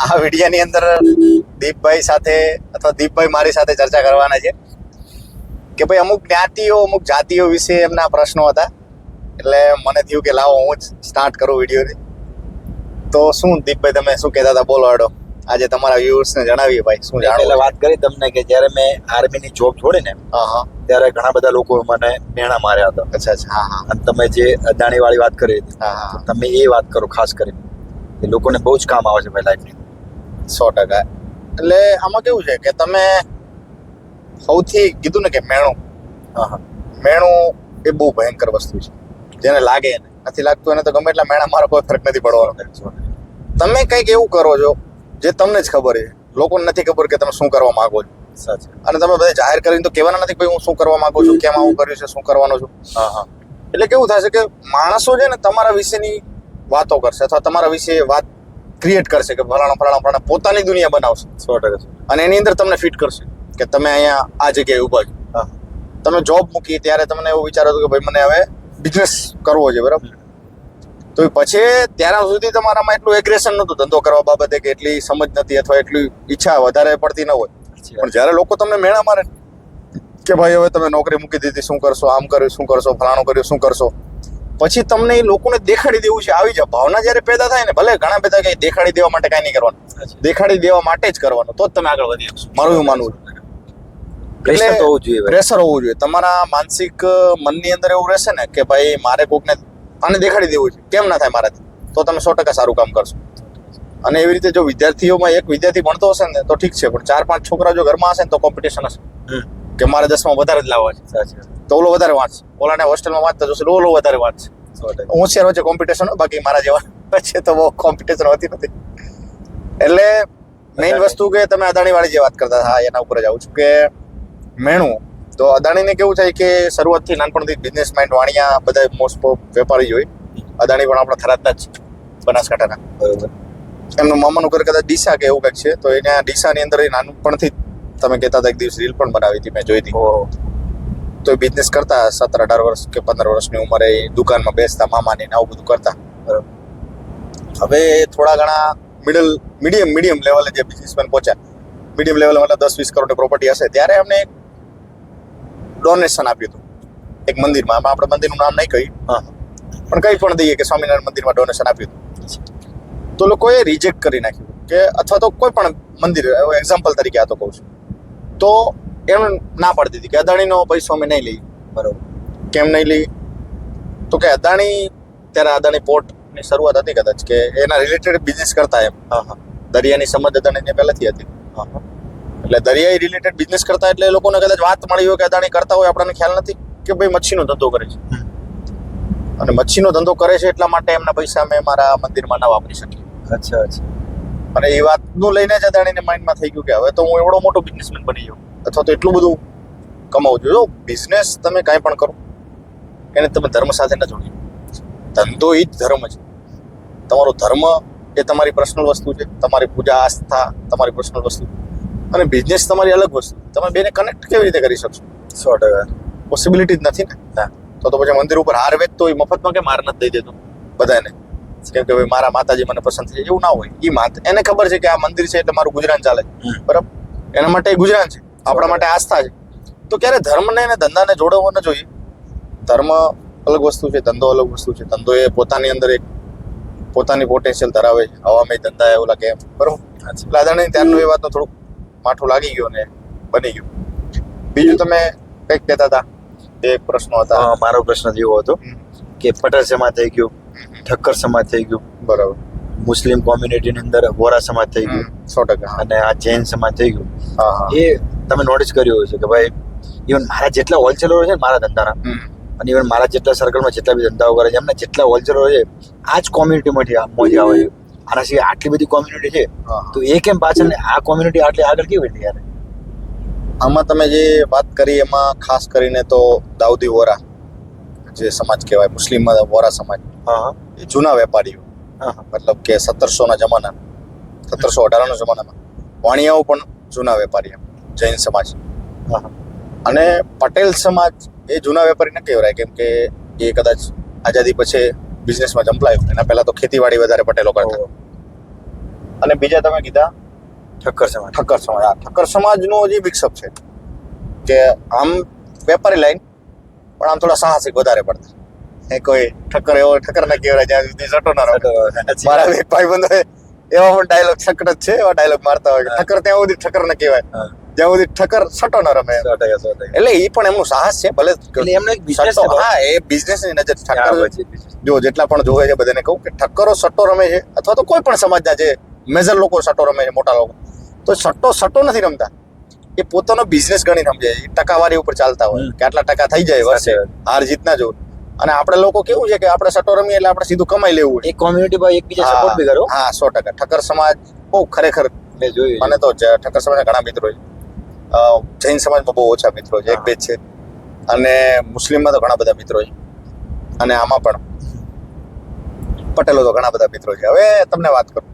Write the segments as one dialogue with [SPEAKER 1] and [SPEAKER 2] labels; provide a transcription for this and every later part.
[SPEAKER 1] આ વિડીયોની અંદર દીપભાઈ સાથે અથવા દીપભાઈ મારી સાથે ચર્ચા કરવાના છે કે ભાઈ અમુક જ્ઞાતિઓ અમુક જાતિઓ વિશે એમના પ્રશ્નો હતા. એટલે મને થયું કે લાવો હું જ સ્ટાર્ટ કરું વિડીયોને. તો શું દીપભાઈ તમે શું કહેતા હતા, બોલો અડો. આજે તમારા વ્યુઅર્સને જણાવીએ ભાઈ શું
[SPEAKER 2] પહેલા વાત કરી તમને કે જ્યારે મેં આર્મીની જોબ છોડી ને ત્યારે ઘણા બધા લોકો મને મેણા માર્યા હતા.
[SPEAKER 1] અચ્છા અચ્છા. હા હા.
[SPEAKER 2] અને તમે જે અદાણી વાળી વાત કરી હતી,
[SPEAKER 1] હા હા.
[SPEAKER 2] તમે એ વાત કરો ખાસ કરીને, એ લોકોને બહુ જ કામ આવે છે ભાઈ લાઈફની.
[SPEAKER 1] 100%. એટલે આમાં કેવું છે કે તમે સૌથી કીધું ને કે મેણું, મેણું એ બહુ ભયંકર વસ્તુ છે. જેને લાગે એને નથી લાગતું એને તો ગમે એટલા મેણા મારો કોઈ ફરક નથી પડવાનો. તમે કંઈક એવું કરો છો જે તમને જ ખબર છે, લોકોને નથી ખબર કે તમે શું કરવા માંગો છો.
[SPEAKER 2] સાચું.
[SPEAKER 1] અને તમે બધા જાહેર કરીને તો કહેવાના નથી કે ભાઈ હું શું કરવા માંગુ છું, કેમ આવું કર્યું છે, શું કરવાનો છું. એટલે કેવું થશે કે માણસો છે ને તમારા વિશેની વાતો કરશે અથવા તમારા વિશે વાત ક્રિએટ કરશે કે ફલાણા પોતાની દુનિયા બનાવશે.
[SPEAKER 2] 100%.
[SPEAKER 1] અને એની અંદર તમને ફિટ કરશે કે તમે અહીંયા આ જગ્યાએ ઊભા છો. તમે જોબ મૂકી ત્યારે તમને એવું વિચારો કે ભાઈ મને હવે બિઝનેસ કરવો છે, બરાબર. તો પછી ત્યાર સુધી તમારામાં એટલું એગ્રેશન નહોતું ધંધો કરવા બાબતે, કે એટલી સમજ નથી અથવા એટલી ઈચ્છા વધારે પડતી ન હોય. પણ જ્યારે લોકો તમને મેણા મારે કે ભાઈ હવે તમે નોકરી મૂકી દીધી, શું કરશો, આમ કર્યું શું કરશો, ફલાણું કર્યું શું કરશો, પછી તમને એ લોકોને દેખાડી દેવું છે. આવી જાય ભાવના જ્યારે પેદા થાય ને, ભલે ઘણા બધા કે દેખાડી દેવા માટે કાંઈ નહીં કરવાનું, દેખાડી દેવા માટે જ કરવાનું, તો જ તમે આગળ વધી શકશો. મારું એવું માનવું છે.
[SPEAKER 2] પ્રેશર તો હોવું જોઈએ.
[SPEAKER 1] પ્રેશર હોવું જોઈએ. તમારા માનસિક મનની અંદર એવું રહેશે ને કે ભાઈ મારે કોકને આને દેખાડી દેવું છે, કેમ ના થાય મારાથી, તો તમે 100% સારું કામ કરશો. અને એવી રીતે જો વિદ્યાર્થીઓમાં એક વિદ્યાર્થી ભણતો હશે ને તો ઠીક છે, પણ 4-5 છોકરા જો ઘરમાં હશે ને તો કોમ્પિટિશન હશે કે મારે 10માં વધારે જ લાવવા છે. તો ઓલો વધારે વાંચશે, ઓલાને હોસ્ટેલમાં વાંચતા જોશે, ઓલો વધારે વાંચશે. હોશિયાર વચ્ચે કોમ્પિટિશન હોય, બાકી મારા જેવા વચ્ચે તો બહુ કોમ્પિટિશન હોતી નથી. એટલે મેઇન વસ્તુ કે તમે અદાણી વાળી જે વાત કરતા હતા, એના ઉપર જ આવું છું કે મેણું. તો અદાણીને કેવું થાય કે શરૂઆતથી નાનપણથી બિઝનેસ માઇન્ડ વાણિયા બધા મોસ્ટ ઓફ વેપારી જ હોય. અદાણી પણ આપણા થરાદના જ, બનાસકાંઠાના.
[SPEAKER 2] બરોબર.
[SPEAKER 1] એમનું મામાનું ઘર કદાચ ડીસા કે એવું કંઈક છે. તો એને ડીસાની અંદર નાનપણથી તમે કહેતા હતા, એક દિવસ રીલ પણ બનાવી હતી, મેં જોઈ હતી. તો એ બિઝનેસ કરતા 17-18 વર્ષ કે 15 વર્ષની ઉંમરે દુકાનમાં બેસતા મામાની આવું બધું કરતા. બરાબર. હવે થોડા ઘણા મીડિયમ લેવલે જે બિઝનેસમેન પહોંચ્યા, મીડિયમ લેવલે મતલબ 10-20 કરોડની પ્રોપર્ટી હશે, ત્યારે એમને ડોનેશન આપ્યું હતું એક મંદિરમાં. આમાં આપણે મંદિરનું નામ નહીં કહી, પણ કંઈ પણ દઈએ કે સ્વામિનારાયણ મંદિરમાં ડોનેશન આપ્યું હતું. તો લોકોએ રિજેક્ટ કરી નાખ્યું કે, અથવા તો કોઈ પણ મંદિર, એક્ઝામ્પલ તરીકે આ તો કહું છું, તો એમને ના પાડી દીધી કે અદાણીનો પૈસો અમે નહીં લઈએ. બરાબર. કેમ નહીં લઈ? તો કે અદાણી, ત્યારે અદાણી પોર્ટની શરૂઆત હતી કદાચ, કે એના રિલેટેડ બિઝનેસ કરતા એમ. દરિયાની સમજ અદાણીને પહેલાથી હતી. એટલે દરિયાઈ રિલેટેડ બિઝનેસ કરતા, એટલે એ લોકોને કદાચ વાત મળી હોય કે અદાણી કરતા હોય, આપણને ખ્યાલ નથી કે ભાઈ મચ્છીનો ધંધો કરે છે. અને મચ્છીનો ધંધો કરે છે એટલા માટે એમના પૈસા અમે મારા મંદિરમાં ના વાપરી શકીએ.
[SPEAKER 2] અચ્છા અચ્છા.
[SPEAKER 1] અને એ વાતનું લઈને જ અદાણીને માઇન્ડમાં થઈ ગયું કે હવે તો હું એવડો મોટો બિઝનેસમેન બની જાઉં, અથવા તો એટલું બધું કમાવું જોઈએ. જો બિઝનેસ તમે કાંઈ પણ કરો એને તમે ધર્મ સાથે ન જોડ્યું. ધંધો એ જ ધર્મ છે. તમારો ધર્મ એ તમારી પર્સનલ વસ્તુ છે, તમારી પૂજા આસ્થા તમારી પર્સનલ વસ્તુ, અને બિઝનેસ તમારી અલગ વસ્તુ. તમે બેને કનેક્ટ કેવી રીતે કરી શકશો?
[SPEAKER 2] 100%.
[SPEAKER 1] પોસિબિલિટી જ નથી ને. તો પછી મંદિર ઉપર હાર વેચતો હોય મફતમાં કેમ હાર નથી દઈ દેતો બધાને? કેમ કે ભાઈ મારા માતાજી મને પસંદ છે, એવું ના હોય. એને ખબર છે કે આ મંદિર છે એટલે મારું ગુજરાન ચાલે, બરાબર. એના માટે ગુજરાન છે, આપણા માટે આસ્થા છે. તો ક્યારે ધર્મને અને ધંધાને જોડવો ન જોઈએ. ધર્મ અલગ વસ્તુ છે, ધંધો અલગ વસ્તુ છે. ધંધો એ પોતાની અંદર એક પોતાની પોટેન્શિયલ ધરાવે છે. હવામાં ધંધા એ ઓલા કેમ, બરાબર. એટલે અદાણી ત્યારનું એ વાતનું થોડુંક માઠું લાગી ગયું ને બની ગયું. બીજું તમે કંઈક કહેતા હતા, એક પ્રશ્ન હતા.
[SPEAKER 2] મારો પ્રશ્ન એવો હતો કે પટેલ સમાજ થઈ ગયું, ઠક્કર સમાજ થઈ ગયું, બરાબર. મુસ્લિમ કોમ્યુનિટીની અંદર વોરા સમાજ થઈ ગયું,
[SPEAKER 1] 100%.
[SPEAKER 2] અને આ જૈન સમાજ થઈ ગયું. એ તમે નોટિસ કર્યું હશે કે ભાઈ ઇવન મારા જેટલા હોલસેલરો છે ને મારા ધંધાના, અને ઇવન મારા જેટલા સર્કલમાં જેટલા બી ધંધાઓ કરે છે, એમના જેટલા હોલસેલરો છે આ જ કોમ્યુનિટીમાંથી મોજ આવે છે. આના સિવાય આટલી બધી કોમ્યુનિટી છે, તો એ કેમ પાછળ ને આ કોમ્યુનિટી આટલી આગળ કેવી રીતે યાર?
[SPEAKER 1] આમાં તમે જે વાત કરી એમાં ખાસ કરીને તો દાઉદી વોરા જે સમાજ કહેવાય, મુસ્લિમ વોરા સમાજ, એ જૂના વેપારીઓ, મતલબ કે 1700ના જમાના, 1718ના જમાનામાં વાણિયાઓ પણ જૂના વેપારી, જૈન સમાજ. અને પટેલ સમાજ એ જૂના વેપારી ન કહેવાય, કેમ કે એ કદાચ આઝાદી પછી બિઝનેસમાં જંપલાયું. એના પહેલા તો ખેતીવાડી વધારે પટેલો કરતા. અને બીજા તમે કીધા
[SPEAKER 2] ઠક્કર સમાજ.
[SPEAKER 1] ઠક્કર સમાજ. આ ઠક્કર સમાજનો હજી મિક્સઅપ છે કે આમ વેપારી લાઈન પણ આમ થોડા સાહસિક વધારે પડતા. એ કોઈ ઠક્કર એવો ઠક્કર ના કહેવાય જ્યાં સુધી સટો ના રમે. મારા એક ભાઈબંધો એવા પણ ડાયલોગ સકટ જ છે, એવા ડાયલોગ મારતા હોય કે ઠક્કર ત્યાં સુધી ઠક્કર ના કહેવાય જ્યાં સુધી ઠક્કર સટો ના રમે.
[SPEAKER 2] 100%.
[SPEAKER 1] એટલે એ પણ એમનું સાહસ છે ભલે.
[SPEAKER 2] એટલે એમનો એક business
[SPEAKER 1] સટ્ટો-
[SPEAKER 2] છે.
[SPEAKER 1] હા, એ બિઝનેસ ની નજર.
[SPEAKER 2] હા,
[SPEAKER 1] ઠક્કર
[SPEAKER 2] પછી
[SPEAKER 1] જો જેટલા પણ જોવે છે બધાને કહું કે ઠક્કરો સટ્ટો રમે છે, અથવા તો કોઈ પણ સમાજના જે મેજર લોકો સટ્ટો રમે છે, મોટા લોકો, તો સટ્ટો નથી રમતા. એ પોતાનો બિઝનેસ ગણીને સમજે. એ ટકાવારી ઉપર ચાલતા હોય કે આટલા ટકા થઈ જાય વર્ષે, હાર જીતના જો. અને આપણે લોકો કેવું છે કે આપણે સટ્ટો રમીએ એટલે આપણે સીધું કમાઈ લેવું હોય.
[SPEAKER 2] એક કોમ્યુનિટી ભાઈ એકબીજા સપોર્ટ બી કરો.
[SPEAKER 1] હા, 100%. ઠક્કર સમાજ બહુ ખરેખર
[SPEAKER 2] મેં જોયું
[SPEAKER 1] મને તો ઠક્કર સમાજના ઘણા મિત્રો છે. જૈન સમાજમાં બહુ ઓછા મિત્રો છે, એક બે જ છે. અને મુસ્લિમમાં તો ઘણા બધા મિત્રો છે. અને આમાં પણ પટેલો તો ઘણા બધા મિત્રો છે. હવે તમને વાત કરું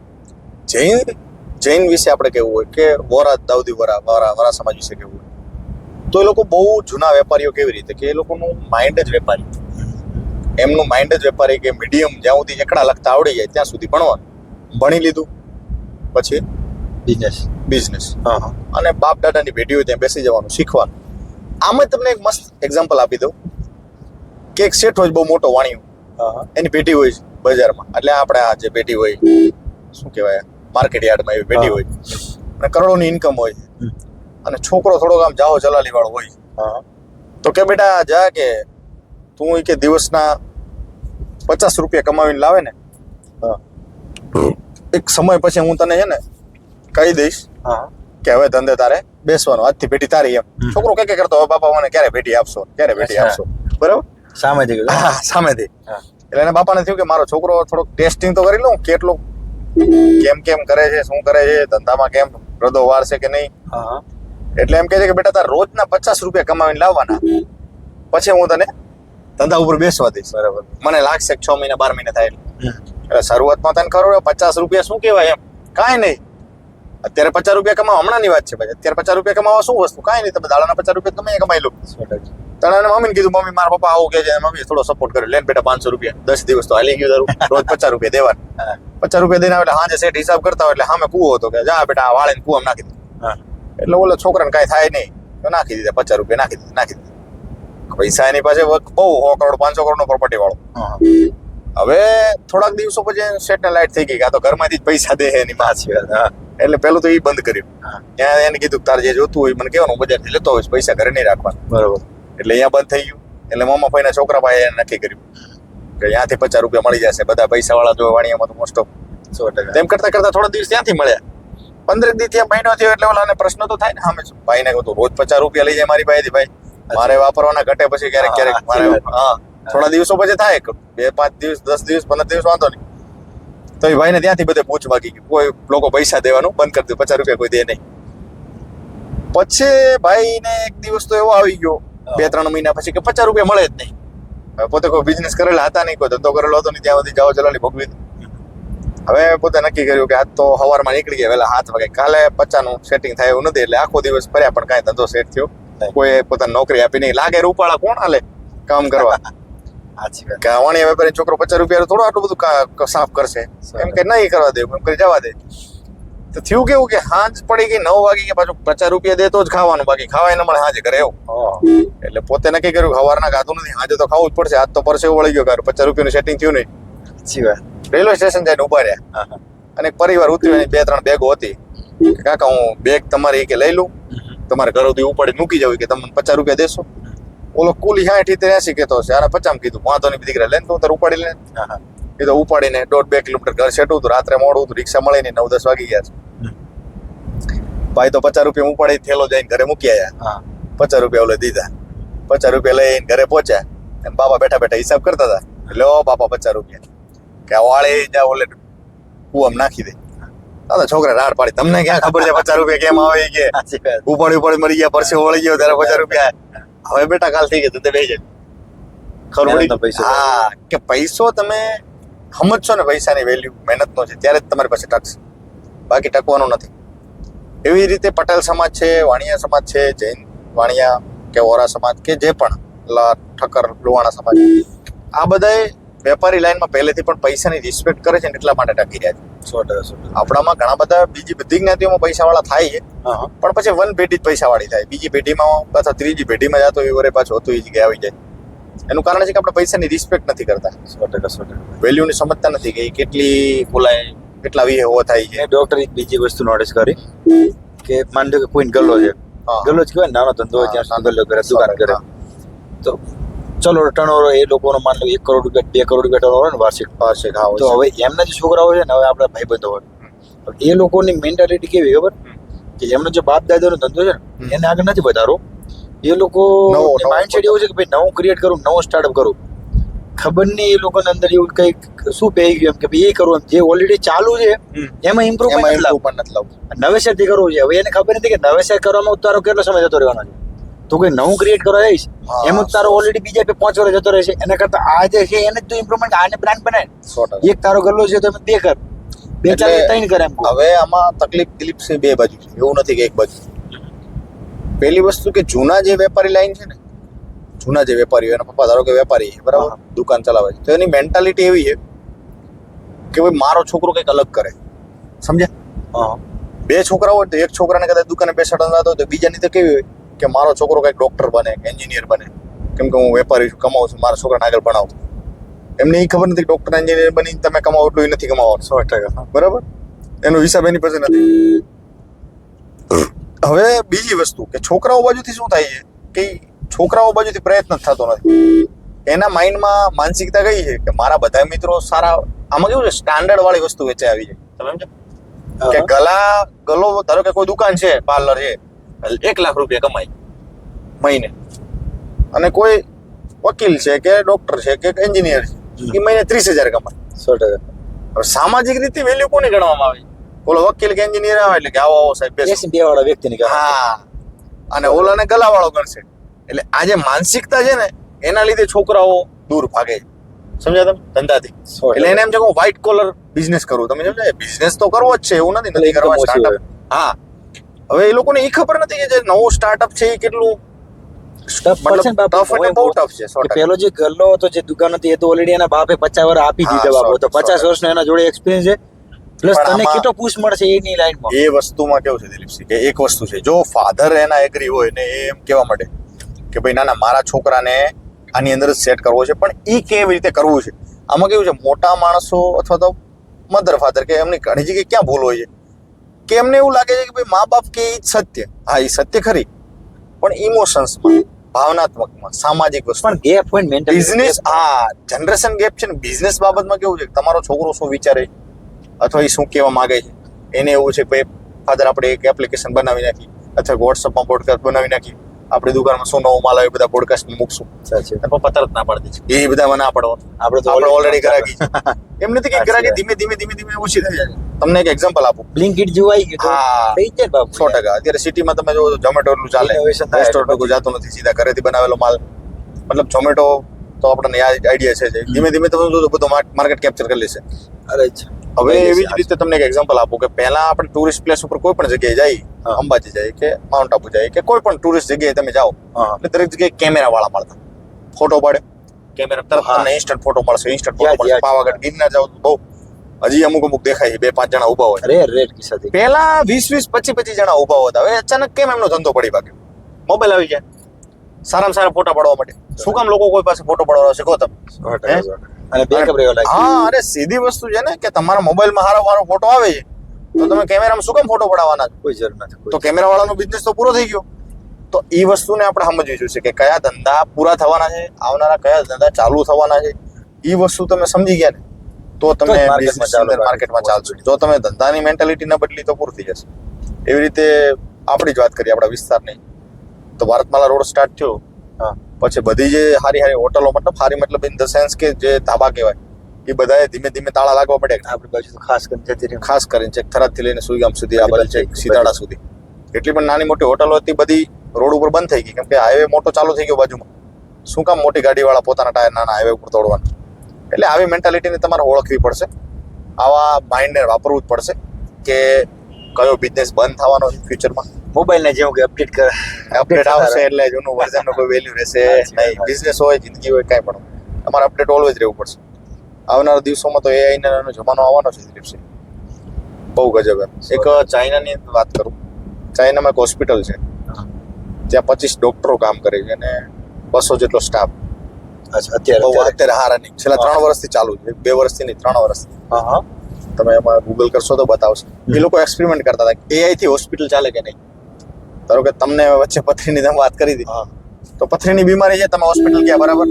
[SPEAKER 1] જૈન વિશે આપણે કેવું હોય કે વોરા દાઉદી વરા સમાજ વિશે કેવું હોય, તો એ લોકો બહુ જૂના વેપારીઓ કેવી રીતે કે એ લોકોનું માઇન્ડ જ વેપારી. એમનું માઇન્ડ જ વેપારી કે મીડિયમ જ્યાં સુધી એકડા લખતા આવડી જાય ત્યાં સુધી ભણવાનું, ભણી લીધું પછી બિઝનેસ. અને બાપ દાદાની પેઢી હોય ત્યાં બેસી જવાનું, શીખવાનું. આમ જ તમને એક મસ્ત એક્ઝામ્પલ આપી દઉં કે એક શેઠ હોય બહુ મોટો વાણિયો, એની પેઢી હોય બજારમાં, એટલે આપણે આ જે પેઢી હોય શું કહેવાય માર્કેટ યાર્ડમાં એવી પેઢી હોય, અને કરોડોની ઇન્કમ હોય, અને છોકરો થોડોક આમ જાઓ જલાલી વાળો હોય, તો કે બેટા જા કે તું કે દિવસના 50 રૂપિયા કમાવીને લાવે ને, એક સમય પછી હું તને છે ને કહી દઈશ કે હવે ધંધે તારે બેસવાનું, આજથી ભેટી તારી. એમ છોકરો કે કરતો હવે બાપા મને ક્યારે ભેટી આપશો, બરાબર
[SPEAKER 2] સામેથી.
[SPEAKER 1] હા, સામેથી. એટલે એને બાપાને થયું કે મારો છોકરો થોડોક ટેસ્ટિંગ તો કરી લઉં કેટલું કેમ કરે છે, શું કરે છે, ધંધામાં કેમ રદો વાર છે કે નહીં. એટલે એમ કહે છે કે બેટા તાર રોજના 50 રૂપિયા કમાવીને લાવવાના, પછી હું તને ધંધા ઉપર બેસવા દઈશ. બરાબર. મને લાગશે 6 મહિના 12 મહિના થાય એટલે શરૂઆતમાં તને ખરો 50 રૂપિયા શું કહેવાય, એમ કાંઈ નહીં. અત્યારે 50 રૂપિયા કમાવા હમણાંની વાત છે ભાઈ. અત્યારે 50 રૂપિયા કમાવા શું વસ્તુ, કાંઈ નહીં. તમે દાડાના 50 રૂપિયા કમાઈ લો. તને મમ્મીને કીધું, મમ્મી મારા પપ્પા આવું કે છે, મમ્મી થોડો સપોર્ટ કર્યો, લેન બેટા 500 રૂપિયા 10 દિવસ તો હાલી ગયું તારું, રોજ 50 રૂપિયા દેવાના. 50 રૂપિયા દઈને એટલે હાજે સેટ હિસાબ કરતા હોય એટલે સામે કૂવો હતો કે જા બેટા આ વાળીને કૂવામાં નાખી દે. એટલે ઓલો છોકરાને કાંઈ થાય નહીં તો નાખી દીધા 50 રૂપિયા નાખી દીધા. પૈસા એની પાસે બહુ 100 કરોડ 500 કરોડનો પ્રોપર્ટી વાળો. હવે થોડાક દિવસો પછી સેટને લાઈટ થઈ ગઈ કે આ તો ઘરમાંથી જ પૈસા દે એની માં છે. એટલે પેલું તો એ બંધ કર્યું. ત્યાં એને કીધું તારે જે જોતું હોય મને કહેવાનું, બજારથી લેતો હોય, પૈસા ઘરે નહીં રાખવાના. બરોબર. એટલે અહીંયા બંધ થઈ ગયું. એટલે મામા ભાઈના છોકરા ભાઈ એને નક્કી કર્યું કે અહીંયાથી 50 રૂપિયા મળી જશે. બધા પૈસા વાળા જો વાણિયામાં તો મોસ્ટ ઓફ 100%. તેમ કરતા થોડા દિવસ ત્યાંથી મળ્યા. 15 દિવસ ત્યાં મહિનો થયો એટલે ઓલાને પ્રશ્ન તો થાય ને સામે ભાઈને કહું તો રોજ 50 રૂપિયા લઈ જાય મારી પાસેથી, ભાઈ મારે વાપરવાના ઘટે પછી ક્યારેક મારે થોડા દિવસો પછી થાય 2-5 દિવસ 10 દિવસ 15 દિવસ વાંધો નહીં. તો એ ભાઈને ત્યાંથી બધે પૂછ માગી ગયું, કોઈ લોકો પૈસા દેવાનું બંધ કરી દીધું, 50 રૂપિયા કોઈ દે નહીં. પછી ભાઈને એક દિવસ તો એવો આવી ગયો 2-3 મહિના પછી કે 50 રૂપિયા મળે જ નહીં. પોતે કોઈ બિઝનેસ કરેલા હતા નહીં, કોઈ ધંધો કરેલો હતો નહીં, ત્યાં સુધી જાઓ જલાલી ભોગવી. હવે પોતે નક્કી કર્યું કે આજ તો સવારમાં નીકળી ગયા વહેલા 7 વાગે, કાલે 50 નું સેટિંગ થાય એવું નથી. એટલે આખો દિવસ ફર્યા પણ કાંઈ ધંધો સેટ થયો. કોઈ પોતાની નોકરી આપી નહીં. લાગે રૂપાળા કોણ હાલે કામ કરવા. વાણિયા વેપારી છોકરો 50 રૂપિયા થોડું આટલું બધું સાફ કરશે, એમ કે નહીં કરવા દે, એમ કરી જવા દે. તો થયું કેવું કે હાંજ પડી ગઈ 9 વાગે કે પાછું 50 રૂપિયા દે તો જ ખાવાનું, બાકી ખાવાય ન મળે હાજે કરે એવું. એટલે પોતે નક્કી કર્યું સવારના ખાધું નથી, હાજે તો ખાવું જ પડશે. આજ તો પરસેવો વળી ગયો, 50 રૂપિયાનું સેટિંગ થયું નહીં. રેલવે સ્ટેશન જઈને ઉભા રહ્યા અને એક પરિવાર ઉતર્યો, એની 2-3 બેગો હતી. કાકા હું બેગ તમારી કે લઈ લઉં, તમારે ઘરોથી ઉપાડી મૂકી જાવ કે તમને 50 રૂપિયા દેશો. ઓલો કુલી 60-80 કહેતો હશે, આને 50 કીધું, વાંધો નહીં દીકરા લઈને તું તાર ઉપાડી લે. એ તો ઉપાડીને 1.5-2 કિલોમીટર ઘર સેટું હતું. રાત્રે મોડું હતું, રિક્ષા મળી નહીં, 9-10 વાગી ગયા છે. ભાઈ તો 50 રૂપિયા ઉપાડી થેલો જઈને ઘરે મૂકી આવ્યા. 50 રૂપિયા ઓલે દીધા. 50 રૂપિયા લઈને ઘરે પહોંચ્યા. એમ બાપા બેઠા હિસાબ કરતા હતા. એટલે ઓ બાપા 50 રૂપિયા કે વાળે જા ઓલે કુવામાં નાખી દે. દાદા છોકરા રાડ પાડી, તમને ક્યાં ખબર છે 50 રૂપિયા કેમ આવે કે ઉપાડી મરી ગયા, પરસેવો વળી ગયો ત્યારે 50 રૂપિયા. હવે બેટા કાલ થઈ ગયા તો બે જાય ખબર પડી. હા, કે પૈસો તમે સમજશો ને પૈસાની વેલ્યુ મહેનતનો છે ત્યારે જ તમારી પાસે ટકશે, બાકી ટકવાનો નથી. એવી રીતે પટેલ સમાજ છે, વાણિયા સમાજ છે, જૈન વાણિયા કે વોરા સમાજ કે જે પણ ઠક્કર લુહાણા સમાજ, આ બધાએ વેપારી લાઈનમાં પહેલેથી પણ પૈસાની રિસ્પેક્ટ કરે છે ને એટલા માટે ટકી રહ્યા છે.
[SPEAKER 2] 100%.
[SPEAKER 1] આપણામાં ઘણા બધા બીજી બધી જ્ઞાતિઓમાં પૈસાવાળા થાય છે,
[SPEAKER 2] હા
[SPEAKER 1] પણ પછી વન પેઢી જ પૈસાવાળી થાય, બીજી પેઢીમાં અથવા ત્રીજી પેઢીમાં જતો એ વરે પાછું હતું એ જગ્યાએ આવી જાય. એનું કારણ છે કે આપણે પૈસાની રિસ્પેક્ટ નથી કરતા,
[SPEAKER 2] 100%.
[SPEAKER 1] વેલ્યુની સમજતા નથી કે એ કેટલી બોલાય, કેટલા વીએ હોવા થાય છે.
[SPEAKER 2] મેં ડોક્ટર એક બીજી વસ્તુ નોટિસ કરી કે માની લો કે કોઈ ગલ્લો છે,
[SPEAKER 1] હા.
[SPEAKER 2] ગલ્લો જ કહેવાય ને, નાનો ધંધો હોય ત્યાં સુધી ગલ્લો કરે, દુકાન કરે.
[SPEAKER 1] હા.
[SPEAKER 2] તો ચલો ટર્નઓવર એ લોકોનો માની લો 1 કરોડ રૂપિયા 2 કરોડ રૂપિયા ટર્નઓવર ને વાર્ષિક.
[SPEAKER 1] વાર્ષિક, હા,
[SPEAKER 2] તો હવે એમના જે છોકરાઓ છે ને, હવે આપણા ભાઈબંધો હોય, એ લોકોની મેન્ટાલિટી કેવી ખબર કે એમનો જે બાપ દાદાનો ધંધો છે ને એને આગળ નથી વધારો, એ લોકો
[SPEAKER 1] નવો
[SPEAKER 2] માઇન્ડસેટ એવું છે કે ભાઈ નવું ક્રિએટ કરું, નવો સ્ટાર્ટઅપ કરું. ખબર નહીં એ લોકોને અંદર એવું કંઈક શું પહી ગયું એમ કે ભાઈ એ કરવું, એમ જે ઓલરેડી ચાલુ છે એમાં ઇમ્પ્રુવમેન્ટ
[SPEAKER 1] એમાં
[SPEAKER 2] નથી લાવવું,
[SPEAKER 1] improvement નથી લાવવું.
[SPEAKER 2] નવેસરથી કરવું છે. હવે એને ખબર નથી કે નવેસર કરવામાં તારો કેટલો સમય જતો રહેવાનો છે. તો કોઈ નવું ક્રિએટ કરવા જઈશ
[SPEAKER 1] હા,
[SPEAKER 2] એમ તારો ઓલરેડી બીજા 5 વર્ષ જતો રહેશે. એના કરતા આ જે છે એને જ તું ઇમ્પ્રુવમેન્ટ, આને બ્રાન્ડ બનાય.
[SPEAKER 1] 100%.
[SPEAKER 2] એક તારો ગલ્લો છે તો એમ 2 કર, 2 4
[SPEAKER 1] એટલે
[SPEAKER 2] 3 કર એમ કહું.
[SPEAKER 1] હવે આમાં તકલીફ દિલીપસિંહ બે બાજુ છે, એવું નથી કે એક બાજુ. પહેલી વસ્તુ કે જૂના જે વેપારી લાઈન છે ને, જૂના જે વેપારીઓ, એના પપ્પા ધારો કે વેપારી છે, બરાબર, દુકાન ચલાવે છે, તો એની મેન્ટાલિટી એવી છે કે ભાઈ મારો છોકરો કંઈક અલગ કરે, સમજ્યા?
[SPEAKER 2] હા
[SPEAKER 1] 2 છોકરા હોય તો એક છોકરાને કદાચ દુકાને બેસાડવાનો હતો, તો બીજાની તો કેવી હોય કે મારો છોકરો કંઈક ડોક્ટર બને કે એન્જિનિયર બને, કેમ કે હું વેપારી છું, કમાઉં છું, મારા છોકરાને આગળ ભણાવું. એમને એ ખબર નથી ડોક્ટર એન્જિનિયર બની તમે કમાવો એટલું એ નથી કમાવાનું,
[SPEAKER 2] 100%.
[SPEAKER 1] બરાબર, એનો હિસાબ એની પાસે નથી. હવે બીજી વસ્તુ કે છોકરાઓ બાજુથી શું થાય છે કે છોકરાઓ બાજુથી પ્રયત્ન જ થતો નથી. એના માઇન્ડમાં માનસિકતા કઈ છે કે મારા બધા મિત્રો સારા, આમાં કેવું છે સ્ટાન્ડર્ડ વાળી વસ્તુ વેચાઈ આવી છે, તમે સમજો કે ગલો ધારો કે કોઈ દુકાન છે, પાર્લર છે, 1 લાખ રૂપિયા કમાય મહિને, અને કોઈ વકીલ છે કે ડોક્ટર છે કે એન્જિનિયર છે એ મહિને 30,000 કમાય.
[SPEAKER 2] 100%.
[SPEAKER 1] હવે સામાજિક રીતે વેલ્યુ કોને ગણવામાં આવે? ઓલો વકીલ કે એન્જિનિયર આવે એટલે કે આવો આવો સાહેબ બેસો.
[SPEAKER 2] 82 વાળા વ્યક્તિને કહે.
[SPEAKER 1] હા, અને ઓલાને ગલાવાળો ગણશે. એટલે આ જે માનસિકતા છે ને એના લીધે છોકરાઓ દૂર ભાગે છે, સમજ્યા તમે, ધંધાથી.
[SPEAKER 2] 100%.
[SPEAKER 1] એટલે એને એમ છે કે હું વ્હાઇટ કોલર બિઝનેસ કરું, તમે સમજ્યા? બિઝનેસ તો કરવો જ છે, એવું નથી નથી કરવા,
[SPEAKER 2] એકદમ ઓછી
[SPEAKER 1] સ્ટાર્ટઅપ. હા, હવે એ લોકોને એ ખબર નથી કે જે નવું સ્ટાર્ટઅપ છે એ કેટલું
[SPEAKER 2] ટફ પડશે ને બાપુ.
[SPEAKER 1] ટફ એટલે બહુ ટફ છે. 100%.
[SPEAKER 2] કે પેલો જે ગલ્લો હતો, જે દુકાન હતી, એ તો ઓલરેડી એના બાપે 50 વર્ષ આપી
[SPEAKER 1] હા,
[SPEAKER 2] દીધા બાપુ. તો
[SPEAKER 1] 100%.
[SPEAKER 2] 50 વર્ષનો એના જોડે એક્સપિરિયન્સ છે, પ્લસ
[SPEAKER 1] પણ
[SPEAKER 2] તને
[SPEAKER 1] આમાં-
[SPEAKER 2] કેટલો પુશ મળશે એની લાઈનમાં.
[SPEAKER 1] એ વસ્તુમાં કેવું છે દિલીપસિંહ કે એક વસ્તુ છે, જો ફાધર એના એગ્રી હોય ને એ એમ કહેવા માટે કે ભાઈ ના ના મારા છોકરાને આની અંદર જ સેટ કરવો છે, પણ એ કેવી રીતે કરવું છે, આમાં કેવું છે મોટા માણસો અથવા તો મધર ફાધર કે એમની ઘણી જગ્યાએ ક્યાં ભૂલ હોય છે કે એમને એવું લાગે છે કે ભાઈ મા બાપ કે એ જ સત્ય. હા, એ સત્ય ખરી, પણ ઇમોશન્સમાં, ભાવનાત્મકમાં, સામાજિક વસ્તુ,
[SPEAKER 2] પણ ગેપ હોય ને mental
[SPEAKER 1] બિઝનેસ,
[SPEAKER 2] gap.
[SPEAKER 1] હા, જનરેશન ગેપ છે ને. બિઝનેસ બાબતમાં કેવું છે કે તમારો છોકરો શું વિચારે અથવા એ શું કહેવા માંગે છે, એને એવું છે કે ભાઈ ફાધર આપણે એક એપ્લિકેશન બનાવી નાખી અથવા વોટ્સઅપમાં પોડકાસ્ટ બનાવી નાખી, આપણી દુકાનમાં શું નવું માલ આવે બધા પોડકાસ્ટ મૂકશું.
[SPEAKER 2] સાચી વાત.
[SPEAKER 1] અને પપ્પા તરત ના પાડી દે છે, એ બધા ના પાડવાનું,
[SPEAKER 2] આપણે તો
[SPEAKER 1] આપણે ઓલરેડી ગ્રાહકી છે. એમ નથી કે
[SPEAKER 2] સાચી
[SPEAKER 1] ગ્રાહકી
[SPEAKER 2] વાત.
[SPEAKER 1] ધીમે ધીમે ધીમે ધીમે ઓછી થઈ જાય. તમને એક એક્ઝામ્પલ આપું.
[SPEAKER 2] બ્લિંકિટ જેવું આવી ગયું તો
[SPEAKER 1] હા.
[SPEAKER 2] થઈ જાય બાપુ.
[SPEAKER 1] 100%. અત્યારે સિટીમાં તમે જો ઝોમેટો એટલું ચાલે,
[SPEAKER 2] Innovation થાય
[SPEAKER 1] રેસ્ટોરન્ટ કોઈ જાતું નથી, સીધા ઘરેથી બનાવેલો માલ. મતલબ ઝોમેટો તો આપણને આઈડિયા છે જ. ધીમે ધીમે તમે જોજો બધું માર્કેટ કેપ્ચર કરી લેશે.
[SPEAKER 2] અરે જ.
[SPEAKER 1] હવે એવી જ રીતે તમને એક એક્ઝામ્પલ આપું કે પહેલા આપણે ટુરિસ્ટ પ્લેસ ઉપર કોઈ પણ જગ્યાએ જઈએ,
[SPEAKER 2] હા.
[SPEAKER 1] અંબાજી જાય કે માઉન્ટ આબુ જાય કે કોઈ પણ ટુરિસ્ટ જગ્યાએ તમે જાઓ,
[SPEAKER 2] હા.
[SPEAKER 1] એટલે દરેક જગ્યાએ કેમેરા વાળા મળતા, ફોટો પાડે કેમેરા, તરત
[SPEAKER 2] હા.
[SPEAKER 1] તમને ઇન્સ્ટન્ટ ફોટો મળશે, ઇન્સ્ટન્ટ ફોટો
[SPEAKER 2] યાદ,
[SPEAKER 1] મળશે.
[SPEAKER 2] યાદ.
[SPEAKER 1] પાવાગઢ ગિરનાર જાવ તો બહુ હજી અમુક દેખાય છે, 2-5 જણા ઊભા હોય.
[SPEAKER 2] રેડ કિસ્સા થઈ.
[SPEAKER 1] પહેલા 20-20, 25-25 જણા ઊભા હોતા. હવે અચાનક કેમ એમનો ધંધો પડી ભાગ્યો? મોબાઈલ આવી ગયા, સારામાં સારા ફોટા પાડવા માટે. શું કામ લોકો કોઈ પાસે ફોટો પાડવા શીખો તમે?
[SPEAKER 2] 100%. અને બેકઅપ રહેવા લાગે.
[SPEAKER 1] હા, અરે સીધી વસ્તુ છે ને કે તમારા મોબાઈલમાં સારો ફોટો આવે છે તો તમે કેમેરામાં શું કામ ફોટો પડાવવાના છો?
[SPEAKER 2] કોઈ જરૂર નથી.
[SPEAKER 1] તો કેમેરા વાળાનો બિઝનેસ તો પૂરો થઈ ગયો. તો એ વસ્તુને આપણે સમજવી જોઈએ કે કયા ધંધા પૂરા થવાના છે, આવનારા કયા ધંધા ચાલુ થવાના છે. એ વસ્તુ તમે સમજી ગયા ને તો તમે માર્કેટમાં ચાલશો. જો તમે ધંધાની મેન્ટાલિટી ન બદલી તો પૂરું થઈ જશે. એવી રીતે આપણી જ વાત કરીએ, આપણા વિસ્તારની, તો ભારતમાલા રોડ સ્ટાર્ટ થયો,
[SPEAKER 2] હા.
[SPEAKER 1] પછી બધી જે હારી હોટલો, મતલબ હારી મતલબ ઇન ધ સેન્સ કે જે ધાબા કહેવાય, એ બધાએ ધીમે ધીમે તાળા લાગવા પડે.
[SPEAKER 2] આપણી બાજુ તો ખાસ કરીને જતી રહી.
[SPEAKER 1] ખાસ કરીને છે થરાદથી લઈને સુઈગામ સુધી, આ બાજુ છે સીતાડા સુધી, એટલી પણ નાની મોટી હોટલો હતી બધી રોડ ઉપર બંધ થઈ ગઈ, કેમ કે હાઈવે મોટો ચાલુ થઈ ગયો બાજુમાં. શું કામ મોટી ગાડીવાળા પોતાના ટાયર નાના હાઈવે ઉપર તોડવાના? એટલે આવી મેન્ટાલિટીને તમારે ઓળખવી પડશે, આવા માઇન્ડને વાપરવું જ પડશે કે કયો બિઝનેસ બંધ થવાનો છે ફ્યુચરમાં.
[SPEAKER 2] મોબાઈલ ને જેવું કે
[SPEAKER 1] અપડેટ આવશે એટલે જૂનું વર્ઝનનો કોઈ વેલ્યુ રહેશે નહીં. બિઝનેસ હોય, જિંદગી હોય, કાંઈ પણ તમારે અપડેટ ઓલવેઝ રહેવું પડશે. આવનારા દિવસોમાં તો AI નો જમાનો આવવાનો છે દિલીપસિંહ. બહુ ગજબ એમ. એક ચાઇનાની વાત કરું, ચાઇનામાં એક હોસ્પિટલ છે, ત્યાં 25 ડોક્ટરો કામ કરે છે અને 200 જેટલો સ્ટાફ.
[SPEAKER 2] અચ્છા અત્યારે
[SPEAKER 1] બહુ અત્યારે હારા નહીં, છેલ્લા 3 વર્ષથી ચાલુ છે, 2 વર્ષથી નહીં, 3 વર્ષથી.
[SPEAKER 2] હા હા
[SPEAKER 1] તમે એમાં ગૂગલ કરશો તો બતાવશે. એ લોકો એક્સપેરિમેન્ટ કરતા હતા એઆઈ થી હોસ્પિટલ ચાલે કે નહીં. ધારો કે તમને વચ્ચે પથરીની તમે વાત કરી હતી,
[SPEAKER 2] હા
[SPEAKER 1] તો પથરીની બીમારી છે, તમે હોસ્પિટલ ગયા બરાબર,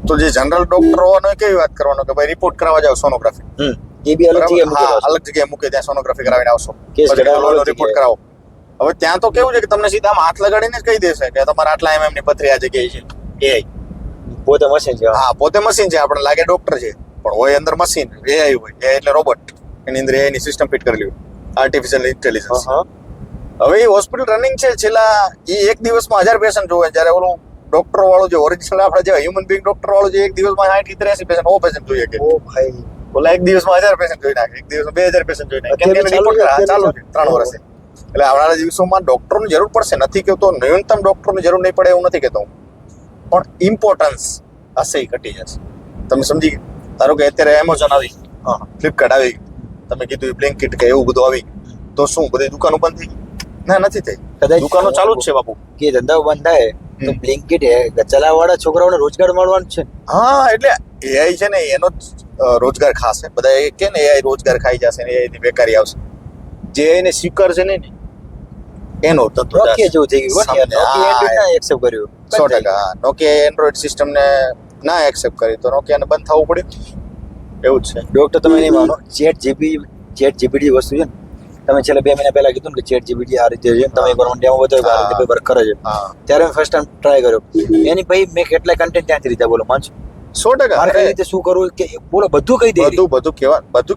[SPEAKER 1] તો જે જનરલ ડોક્ટર હોવાનો એ કેવી વાત કરવાનો કે ભાઈ રિપોર્ટ કરાવવા જાવ સોનોગ્રાફી,
[SPEAKER 2] એ બી અલગ જગ્યાએ મૂકેલો
[SPEAKER 1] હા
[SPEAKER 2] છે.
[SPEAKER 1] અલગ જગ્યાએ મૂકે, ત્યાં સોનોગ્રાફી કરાવીને આવશો,
[SPEAKER 2] કેસ
[SPEAKER 1] પછી
[SPEAKER 2] કઢાવવાનો
[SPEAKER 1] ઓલો
[SPEAKER 2] અલગ
[SPEAKER 1] રિપોર્ટ
[SPEAKER 2] જગ્યાએ.
[SPEAKER 1] કરાવો. હવે ત્યાં તો કેવું છે કે તમને સીધા આમ હાથ લગાડીને જ કહી દેશે કે તમારે આટલા એમએમ ની પથરી આ જગ્યાએ છે. એઆઈ
[SPEAKER 2] પોતે મશીન છે.
[SPEAKER 1] હા પોતે મશીન છે, આપણે લાગે ડોક્ટર છે પણ હોય અંદર મશીન. એઆઈ હોય, એઆઈ એટલે રોબોટ, એની અંદર એઆઈ ની સિસ્ટમ ફિટ કરેલી હોય, આર્ટિફિશિયલ ઇન્ટેલિજન્સ. હવે એ હોસ્પિટલ રનિંગ છે, છેલ્લા એ એક દિવસમાં 1000 પેશન્ટ જોવે, જ્યારે ઓલું ડોક્ટર વાળું જે ઓરિજિનલ આપણે જે હ્યુમન બીંગ ડોક્ટર વાળું જે એક દિવસમાં 60-83 પેશન્ટ ઓ પેશન્ટ જોઈએ કે
[SPEAKER 2] ઓ ભાઈ
[SPEAKER 1] ઓલા એક દિવસમાં 1000 પેશન્ટ જોઈ નાખે, એક દિવસમાં 2000 પેશન્ટ જોઈ નાખે. કેમ કે
[SPEAKER 2] અત્યારે
[SPEAKER 1] રિપોર્ટ
[SPEAKER 2] ચાલુ છે,
[SPEAKER 1] ચાલુ છે 3 વર્ષથી. એટલે આવનારા દિવસોમાં ડોક્ટરોની જરૂર પડશે, નથી કહેતો ન્યૂનતમ ડોક્ટરોની જરૂર નહીં પડે એવું નથી કહેતો હું, પણ ઇમ્પોર્ટન્સ હશે એ ઘટી જશે. તમે સમજી ગયા? ધારો કે અત્યારે એમેઝોન આવી, ફ્લિપકાર્ટ આવી, તમે કીધું એ બ્લિંકિટ કે એવું બધું આવી, તો શું બધી દુકાનો બંધ થઈ ગઈ? ના, નથી થઈ.
[SPEAKER 2] કદાચ
[SPEAKER 1] દુકાનો ચાલુ જ છે બાપુ.
[SPEAKER 2] કે ધંધાઓ બંધ થાય તો બ્લિંકિટ ચલાવવાળા છોકરાઓને રોજગાર મળવાનું છે.
[SPEAKER 1] હા એટલે એઆઈ છે ને એનો જ રોજગાર ખાશે. બધા એ કે ને એઆઈ રોજગાર ખાઈ જશે ને એઆઈ ની બેકારી આવશે. જે એને સ્વીકારશે ને એનો તત્વ
[SPEAKER 2] નોકિયા જેવું થઈ ગયું ને યાર. નોકિયા એન્ડ્રોઇડ ના એક્સેપ્ટ કર્યું.
[SPEAKER 1] 100%. નોકિયા એન્ડ્રોઇડ સિસ્ટમ ને ના એક્સેપ્ટ કરી તો નોકિયાને બંધ થવું પડ્યું. એવું જ છે.
[SPEAKER 2] ડોક્ટર તમે નહીં માનો, ચેટ જીપીટી વસ્તુ છે ને, તમે છેલ્લા 2 મહિના પહેલા કીધું ને કે ચેટ જીપીટી આ રીતે છે, તમે એકવાર મને ડેમો બતાવ્યો કે આ રીતે વર્ક કરે છે,
[SPEAKER 1] હા
[SPEAKER 2] ત્યારે મેં ફર્સ્ટ ટાઈમ ટ્રાય કર્યો. એની ભાઈ મેં કેટલા કન્ટેન્ટ ત્યાંથી લીધા બોલો માનશો?
[SPEAKER 1] 100%.
[SPEAKER 2] મારે કઈ રીતે શું કરવું કે બોલો બધું કહી દે.
[SPEAKER 1] બધું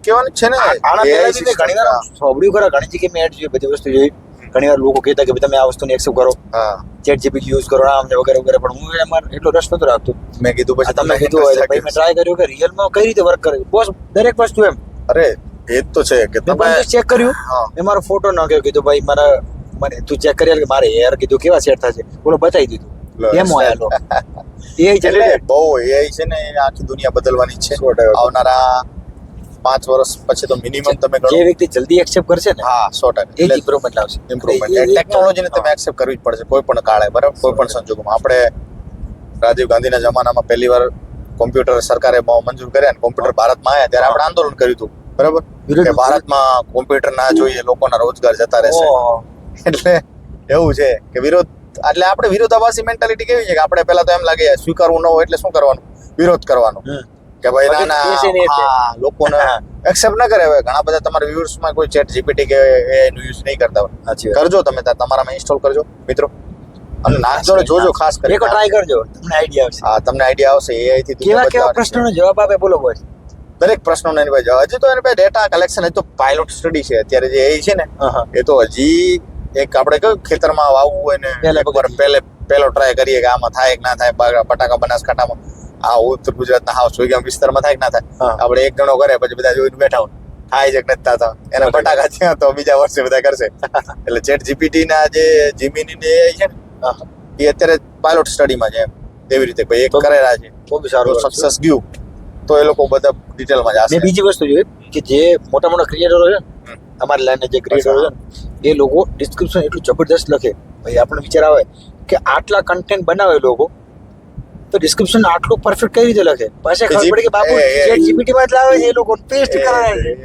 [SPEAKER 1] કહેવાનું જ છે ને.
[SPEAKER 2] આના
[SPEAKER 1] AI
[SPEAKER 2] પહેલા બી મેં ઘણી વાર
[SPEAKER 1] system.
[SPEAKER 2] સાંભળ્યું ખરા, ઘણી જગ્યાએ મેં એડ જોઈ, બધી વસ્તુ જોઈ. ઘણી વાર લોકો કહેતા કે ભાઈ તમે આ વસ્તુને એક્સેપ્ટ કરો,
[SPEAKER 1] હા
[SPEAKER 2] ચેટ જીપીટી યુઝ કરો, આમ ને વગેરે વગેરે, પણ હું એમાં એટલો રસ નતો રાખતો.
[SPEAKER 1] મેં કીધું
[SPEAKER 2] આ
[SPEAKER 1] પછી
[SPEAKER 2] તમે કીધું હોય ભાઈ મેં ટ્રાય કર્યું કે રિયલમાં કઈ રીતે વર્ક કરે બોસ, દરેક વસ્તુ એમ
[SPEAKER 1] અરે એ જ તો છે કે
[SPEAKER 2] મેં
[SPEAKER 1] તમે
[SPEAKER 2] ચેક કર્યું.
[SPEAKER 1] હા
[SPEAKER 2] મેં મારો ફોટો નાખ્યો, કીધું ભાઈ મને તું ચેક કરી કે મારે હેર કીધું કેવા સેટ થશે, બોલો બતાવી દીધું. ડેમો આયા લો એ છે
[SPEAKER 1] એટલે બહુ એઆઈ છે ને એ આખી દુનિયા બદલવાની છે.
[SPEAKER 2] 100%.
[SPEAKER 1] આવનારા 5 વર્ષ પછી તો મિનિમમ તમે
[SPEAKER 2] જે
[SPEAKER 1] ગણો.
[SPEAKER 2] વ્યક્તિ જલ્દી એક્સેપ્ટ કરશે ને
[SPEAKER 1] હા 100%.
[SPEAKER 2] એ જ ઇમ્પ્રુવમેન્ટ લાવશે.
[SPEAKER 1] ઇમ્પ્રુવમેન્ટ
[SPEAKER 2] એ- એ-
[SPEAKER 1] ટેકનોલોજીને તમે એક્સેપ્ટ કરવી જ પડશે કોઈ પણ કાળે, બરાબર, કોઈ પણ સંજોગોમાં. આપણે રાજીવ ગાંધીના જમાનામાં પહેલી વાર કોમ્પ્યુટર સરકારે મંજૂર કર્યા ને કોમ્પ્યુટર ભારતમાં આવ્યા ત્યારે આપણે આંદોલન કર્યું હતું, બરાબર, કે ભારતમાં કોમ્પ્યુટર ના જોઈએ, લોકોના રોજગાર જતા રહેશે.
[SPEAKER 2] ઓહો.
[SPEAKER 1] એટલે એવું છે કે વિરોધ, એટલે આપણે વિરોધાભાસી મેન્ટાલિટી કેવી છે કે આપણે પહેલા તો એમ લાગે સ્વીકારવું ન હોય એટલે શું કરવાનું, વિરોધ કરવાનો
[SPEAKER 2] હમ.
[SPEAKER 1] કે ભાઈ ના
[SPEAKER 2] પછી બેસે નહીં
[SPEAKER 1] ના
[SPEAKER 2] એટલે.
[SPEAKER 1] હા, લોકોને એક્સેપ્ટ ન કરે. હવે ઘણા બધા તમારા વ્યુઅર્સમાં કોઈ ચેટ જીપીટી કે AI નું યુઝ નહીં કરતા હોય,
[SPEAKER 2] સાચી વાત.
[SPEAKER 1] કરજો તમે તમારામાં ઇન્સ્ટોલ કરજો મિત્રો, અને નાખજો ને જોજો ખાસ
[SPEAKER 2] એક
[SPEAKER 1] કરીને.
[SPEAKER 2] ટ્રાય કરજો, તમને આઈડિયા આવશે.
[SPEAKER 1] હા તમને આઈડિયા આવશે AI થી
[SPEAKER 2] કેવા
[SPEAKER 1] દુનિયા
[SPEAKER 2] કેવા
[SPEAKER 1] બદલાવાની છે.
[SPEAKER 2] પ્રશ્નોનો જવાબ આપે બોલો બોસ.
[SPEAKER 1] દરેક પ્રશ્નોને એની પાસે હજી તો એની પાસે ડેટા કલેક્શન, હજી તો પાયલોટ સ્ટડી છે અત્યારે જે AI છે ને, એ તો હજી એક આપણે કયું ખેતરમાં વાવવું હોય ને
[SPEAKER 2] પહેલા
[SPEAKER 1] એકવાર પહેલો ટ્રાય કરીએ કે આમાં થાય કે ના થાય. બટાકા બનાસકાંઠામાં આ ઉત્તર ગુજરાતના હાવ સોયગામ વિસ્તારમાં થાય કે ના થાય,
[SPEAKER 2] હા.
[SPEAKER 1] આપણે એક જણો કરે પછી બધા જોઈને બેઠા હોય થાય છે કે નથી થતા, એના બટાકા થયા તો બીજા વર્ષે બધા કરશે. એટલે ચેટ જીપીટી ના જે જીમીની ને AI છે ને, એ અત્યારે પાયલોટ સ્ટડીમાં છે એમ. એવી રીતે ભાઈ એક કરેલા છે,
[SPEAKER 2] તો બી સારું છે.
[SPEAKER 1] સક્સેસ ગયું તો એ લોકો બધા ડિટેલમાં
[SPEAKER 2] મેં
[SPEAKER 1] જશે.
[SPEAKER 2] બીજી વસ્તુ જોઈ કે જે મોટા મોટા ક્રિએટરો છે ને, અમારી લાઈનના જે ક્રિએટરો છે ને, એ લોકો ડિસ્ક્રિપ્શન એટલું જબરદસ્ત લખે, ભાઈ આપણને વિચાર આવે કે આટલા કન્ટેન્ટ બનાવે લોકો તો ડિસ્ક્રિપ્શન આટલું પરફેક્ટ કઈ રીતે લખે, પછી ખબર પડે કે બાપુ ચેટ જીપીટી માં જ લાવે છે, એ લોકો પેસ્ટ કરાવે છે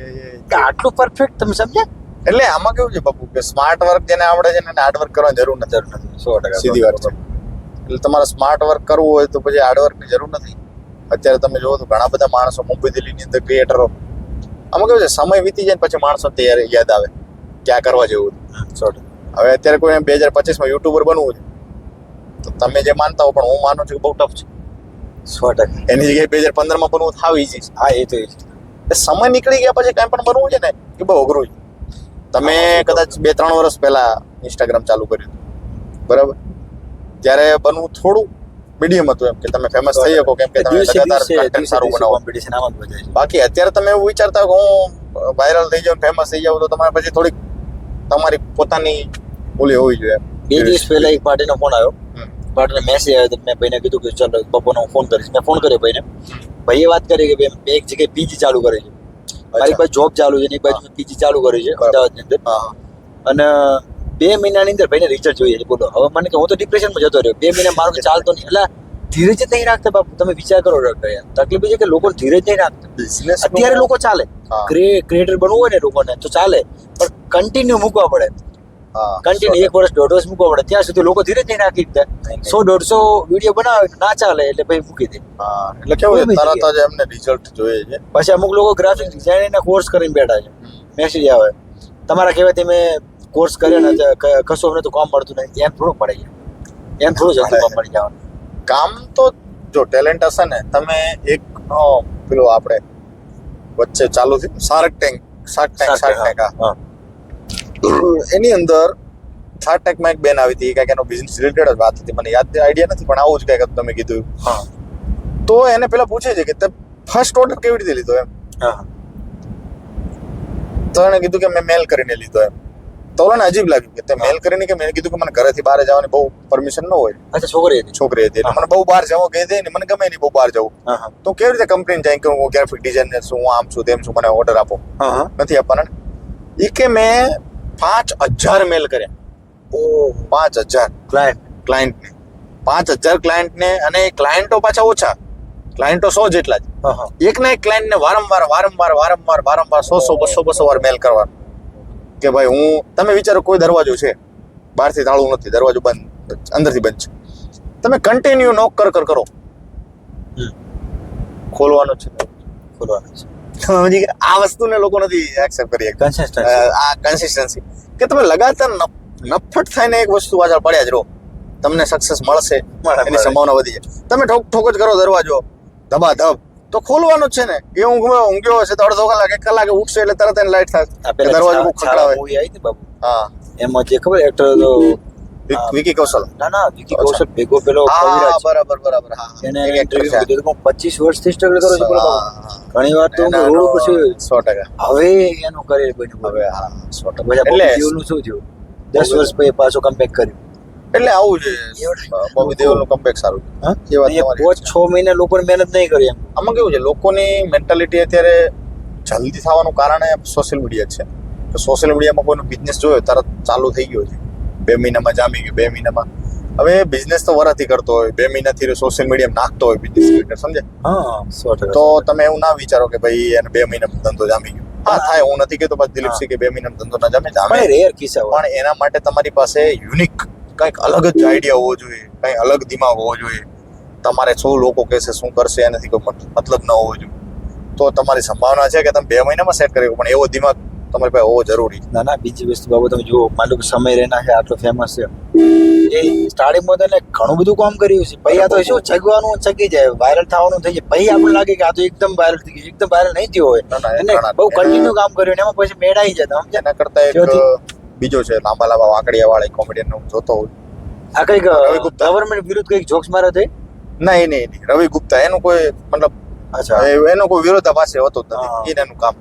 [SPEAKER 2] કે આટલું પરફેક્ટ. તમે સમજ્યા?
[SPEAKER 1] એટલે આમાં કેવું છે બાપુ કે સ્માર્ટ વર્ક જેને આવડે છે ને હાર્ડ વર્ક કરવાની જરૂર નથી.
[SPEAKER 2] 100%.
[SPEAKER 1] સીધી વાત છે. એટલે તમારે સ્માર્ટ વર્ક કરવું હોય તો પછી હાર્ડ વર્કની જરૂર નથી. અત્યારે તમે જોવો તો ઘણા બધા માણસો મુંબઈ દિલ્હીની અંદર ક્રિએટરો, આમાં કેવું છે સમય વીતી જાય ને પછી માણસો તૈયાર યાદ આવે કે આ કરવા જેવું હતું. હવે અત્યારે કોઈ 2025માં યુટ્યુબર બનવું છે તો તમે જે માનતા હો પણ હું માનું છું કે બહુ ટફ છે.
[SPEAKER 2] 100%.
[SPEAKER 1] એની જગ્યાએ 2015માં બનવું થાવ ઈઝી છે.
[SPEAKER 2] હા એ તો એ છે.
[SPEAKER 1] એ સમય નીકળી ગયા પછી કાંઈ પણ બનવું છે ને એ બહુ અઘરું છે. તમે કદાચ 2-3 વર્ષ પહેલા ઇન્સ્ટાગ્રામ ચાલુ કર્યું હતું, બરાબર, ત્યારે બનવું થોડું મીડિયમ હતું એમ કે તમે ફેમસ થઈ શકો કેમ કે તમે
[SPEAKER 2] દિવસે
[SPEAKER 1] લગાતાર
[SPEAKER 2] દિવસે
[SPEAKER 1] content સારું બનાવો.
[SPEAKER 2] કોમ્પિટિશન આમાં જ વધે છે.
[SPEAKER 1] બાકી અત્યારે તમે એવું વિચારતા હો કે હું વાયરલ થઈ જાઉં ફેમસ થઈ જાઉં તો તમારે પછી થોડીક તમારી પોતાની ઓલી હોવી જોઈએ.
[SPEAKER 2] 2 દિવસ પહેલા એક પાર્ટીનો ફોન આવ્યો,
[SPEAKER 1] હમ.
[SPEAKER 2] પાર્ટીને મેસેજ આવ્યો તો મેં ભાઈને કીધું કે ચાલો બપોરનો હું ફોન કરીશ. મેં ફોન કર્યો ભાઈને, ભાઈએ વાત કરી કે ભાઈ મેં એક જગ્યાએ પીજી ચાલુ કરી છે, મારી પાસે જોબ ચાલુ છે ને એક બાજુ પીજી ચાલુ કર્યું છે અમદાવાદની અંદર.
[SPEAKER 1] હા
[SPEAKER 2] અને 2 મહિનાની અંદર ભાઈને રિઝલ્ટ જોઈએ છે. બોલો હવે મને કે હું તો ડિપ્રેશનમાં જતો રહ્યો 2 મહિના મારું ચાલતો નહીં. એટલે ધીરજ જ નહીં રાખતા બાપુ. તમે વિચાર કરો ડોક્ટર યાર, તકલીફ એ છે કે લોકો ધીરજ નહીં રાખતા.
[SPEAKER 1] બિઝનેસ
[SPEAKER 2] અત્યારે લોકો ચાલે,
[SPEAKER 1] હા.
[SPEAKER 2] ક્રિએટર બનવું હોય ને લોકોને તો ચાલે, પણ કન્ટિન્યુ મૂકવા પડે.
[SPEAKER 1] હા
[SPEAKER 2] કન્ટિન્યુ 1 વર્ષ 1.5 વર્ષ મૂકવા પડે. ત્યાં સુધી લોકો ધીરજ નહીં રાખી શકતા. 100-150 વિડીયો બનાવે ના ચાલે એટલે ભાઈ મૂકી દે.
[SPEAKER 1] હા એટલે કેવું છે તરત જ એમને રિઝલ્ટ જોઈએ છે.
[SPEAKER 2] પછી અમુક લોકો ગ્રાફિક ડિઝાઇનના કોર્સ કરીને બેઠા છે. મેસેજ આવે તમારા કહેવાથી મેં કોર્સ કર્યો ને કશું અમને તો કામ મળતું નહીં. એમ થોડું પડે છે, એમ થોડું જલ્દી કામ મળી જવાનું.
[SPEAKER 1] કામ તો જો ટેલેન્ટ હશે ને તમે એક પેલું આપણે વચ્ચે ચાલુ થયું શાર્ક ટેન્ક
[SPEAKER 2] હા.
[SPEAKER 1] એની અંદર શાર્ક ટેન્કમાં એક બેન આવી હતી કંઈક એનો બિઝનેસ રિલેટેડ જ વાત હતી, મને યાદ આઈડિયા નથી પણ આવું જ કંઈક તમે કીધું.
[SPEAKER 2] હા
[SPEAKER 1] તો એને પેલા પૂછે છે કે તે ફર્સ્ટ ઓર્ડર કેવી રીતે લીધો એમ.
[SPEAKER 2] હા
[SPEAKER 1] તો એને કીધું કે મેં મેલ કરીને લીધો એમ. તો ઓલાને અજીબ લાગ્યું કે તે મેલ કરીને કે મેં કીધું કે મને ઘરેથી બહાર જવાની બહુ પરમિશન ન હોય.
[SPEAKER 2] અચ્છા છોકરી હતી.
[SPEAKER 1] છોકરી હતી એટલે મને બહુ બહાર જવું કહી દે ને મને ગમે નહીં બહુ બહાર જવું.
[SPEAKER 2] હા હા
[SPEAKER 1] તો કેવી રીતે કંપની જાય કે હું ગ્રાફિક ડિઝાઇનર છું, હું આમ છું તેમ છું, મને ઓર્ડર આપો.
[SPEAKER 2] હા
[SPEAKER 1] નથી આપવાના. એ કે મેં 5000 મેલ કર્યા.
[SPEAKER 2] ઓ
[SPEAKER 1] 5000 ક્લાયન્ટને 5000 ક્લાયન્ટને, અને ક્લાયન્ટો પાછા ઓછા, ક્લાયન્ટો 100 જેટલા જ.
[SPEAKER 2] હા હા
[SPEAKER 1] એકના એક ક્લાયન્ટને વારંવાર 100 વાર મેલ કરવાનું કે ભાઈ હું, તમે વિચારો કોઈ દરવાજો છે બહારથી તાળું નથી, દરવાજો બંધ અંદરથી બંધ છે, તમે કન્ટિન્યુ નોક કરો ખોલવાનો છે.
[SPEAKER 2] ખોલવાનું છે.
[SPEAKER 1] સમજી ગયા? આ વસ્તુને લોકો નથી એક્સેપ્ટ કરી શકતા.
[SPEAKER 2] કન્સિસ્ટન્સી.
[SPEAKER 1] આ કન્સિસ્ટન્સી કે તમે લગાતાર નફટ થઈને એક વસ્તુ પાછળ પડ્યા જ રહો, તમને સક્સેસ મળશે એની સંભાવના વધી જાય. તમે ઠોક જ કરો દરવાજો ધબા ધબ તો ખોલવાનો જ છે ને. એ ઊંઘ્યો હશે તો અડધો કલાક 1 કલાકે ઉઠશે એટલે તરત એને લાઈટ થાય, દરવાજો કોઈ ખખડાવે.
[SPEAKER 2] મૂવી આવી હતી બાબુ,
[SPEAKER 1] હા
[SPEAKER 2] એમાં જે ખબર એક્ટર તો
[SPEAKER 1] વિકી કૌશલ.
[SPEAKER 2] ના વિકી કૌશલ ભેગો પેલો
[SPEAKER 1] હા
[SPEAKER 2] કવિરાજ.
[SPEAKER 1] બરાબર હા
[SPEAKER 2] એને
[SPEAKER 1] એક actor
[SPEAKER 2] ઇન્ટરવ્યુ
[SPEAKER 1] છે.
[SPEAKER 2] કીધું કે 25 વર્ષથી સ્ટ્રગલ કરો છો બોલો બાબુ.
[SPEAKER 1] હા.
[SPEAKER 2] ઘણી વાર તો
[SPEAKER 1] એના
[SPEAKER 2] રોડ ઉપર છે.
[SPEAKER 1] 100%.
[SPEAKER 2] હવે એનું કરિયર બન્યું.
[SPEAKER 1] હવે હા 100%.
[SPEAKER 2] પછી
[SPEAKER 1] એટલે
[SPEAKER 2] જીવનું શું થયું? 10 વર્ષ પછી પાછો કમબેક કર્યું.
[SPEAKER 1] એટલે આવું છે બોબી દેઓલનું કમબેક સારું.
[SPEAKER 2] હા
[SPEAKER 1] એ વાત તમારી.
[SPEAKER 2] 5-6 મહિના લોકોને મહેનત નહીં કરી એમ.
[SPEAKER 1] આમાં કેવું છે લોકોની મેન્ટાલિટી અત્યારે જલ્દી થવાનું કારણ સોશિયલ મીડિયા છે. તો સોશિયલ મીડિયામાં કોઈનો બિઝનેસ જોયો તરત ચાલુ થઈ ગયો છે, 2 મહિનામાં જામી ગયું, 2 મહિનામાં. હવે બિઝનેસ તો વરાથી કરતો હોય, 2 મહિનાથી સોશિયલ મીડિયામાં નાખતો હોય બિઝનેસ ક્રિએટર, સમજે?
[SPEAKER 2] હા 100%.
[SPEAKER 1] તો તમે એવું ના વિચારો કે ભાઈ એને 2 મહિનામાં ધંધો જામી ગયો. હા થાય, હું નથી કહેતો પાછું દિલીપસિંહ કે 2 મહિનામાં ધંધો ના જામે,
[SPEAKER 2] પણ રેર કિસ્સા હોય.
[SPEAKER 1] પણ એના માટે તમારી પાસે યુનિક કંઈક અલગ જ આઈડિયા હોવો જોઈએ, કંઈ અલગ દિમાગ હોવો જોઈએ. તમારે શું લોકો કહેશે શું કરશે એનાથી કોઈ મતલબ ન હોવો જોઈએ. તો તમારી સંભાવના છે કે તમે 2 મહિનામાં સેટ કરી શકો, પણ એવો દિમાગ તમારી પાસે હોવો જરૂરી.
[SPEAKER 2] ના બીજી વસ્તુ બાબુ તમે જુઓ, માનો કે સમય રેના છે આટલો ફેમસ છે, એ સ્ટાર્ટિંગમાં તો એને ઘણું બધું કામ કર્યું છે. પછી આ તો શું ચગવાનું ચગી જાય, વાયરલ થવાનું થઈ જાય. પછી આપણને લાગે કે આ તો એકદમ વાયરલ થઈ ગયું, એકદમ વાયરલ નહીં થયો હોય. એને બહુ કન્ટિન્યુ કામ કર્યું ને એમાં પછી મેળાઈ જતા.
[SPEAKER 1] એના કરતા એક બીજો છે લાંબા વાંકડિયા વાળા કોમેડિયન હું જોતો હોઉં.
[SPEAKER 2] આ કઈક ગવર્મેન્ટ વિરુદ્ધ કઈક જોક્સ મારે થઈ.
[SPEAKER 1] નહીં રવિ ગુપ્તા, એનું કોઈ મતલબ એનો કોઈ વિરોધાભાસ હોતો જ નથી, એનું કામ.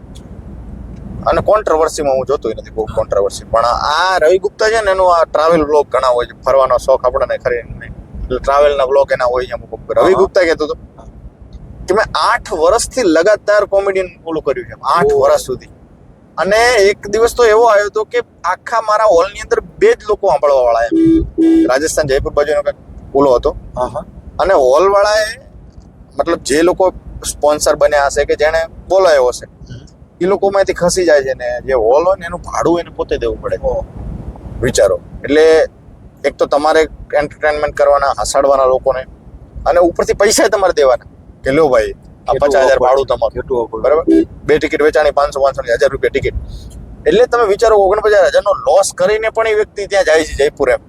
[SPEAKER 1] અને કોન્ટ્રોવર્સીમાં હું જોતો નથી બહુ કોન્ટ્રોવર્સી, પણ આ રવિ ગુપ્તા છે ને એનું આ ટ્રાવેલ બ્લોગ ઘણા હોય છે, ફરવાનો શોખ આપણને ખરી એટલે ટ્રાવેલના બ્લોગ એના હોય છે અમુક. રવિ ગુપ્તા કહેતો હતો કે મેં 8 વર્ષથી લગાતાર કોમેડિયન ફોલો કર્યું છે, 8 વર્ષ સુધી. અને એક દિવસ તો એવો આવ્યો હતો કે આખા મારા હોલની અંદર 2 જ લોકો સાંભળવા વાળા એમ. રાજસ્થાન જયપુર બાજુનો કંઈક ઓલો હતો, અને હોલ વાળાએ મતલબ જે લોકો સ્પોન્સર બન્યા હશે કે જેને બોલાયો હશે એ લોકોમાંથી ખસી જાય છે, ને જે હોલ હોય ને એનું ભાડું એને પોતે દેવું પડે. વિચારો, એટલે એક તો તમારે એન્ટરટેનમેન્ટ કરવાના, હસાડવાના લોકોને, અને ઉપરથી પૈસા તમારે દેવાના કે લો ભાઈ આ 50,000 ભાડું તમારું, બરાબર? 2 ટિકિટ વેચાણી 500-1000 રૂપિયા ટિકિટ. એટલે તમે વિચારો 49,000 નો લોસ કરીને પણ એ વ્યક્તિ ત્યાં જાય છે જયપુર એમ.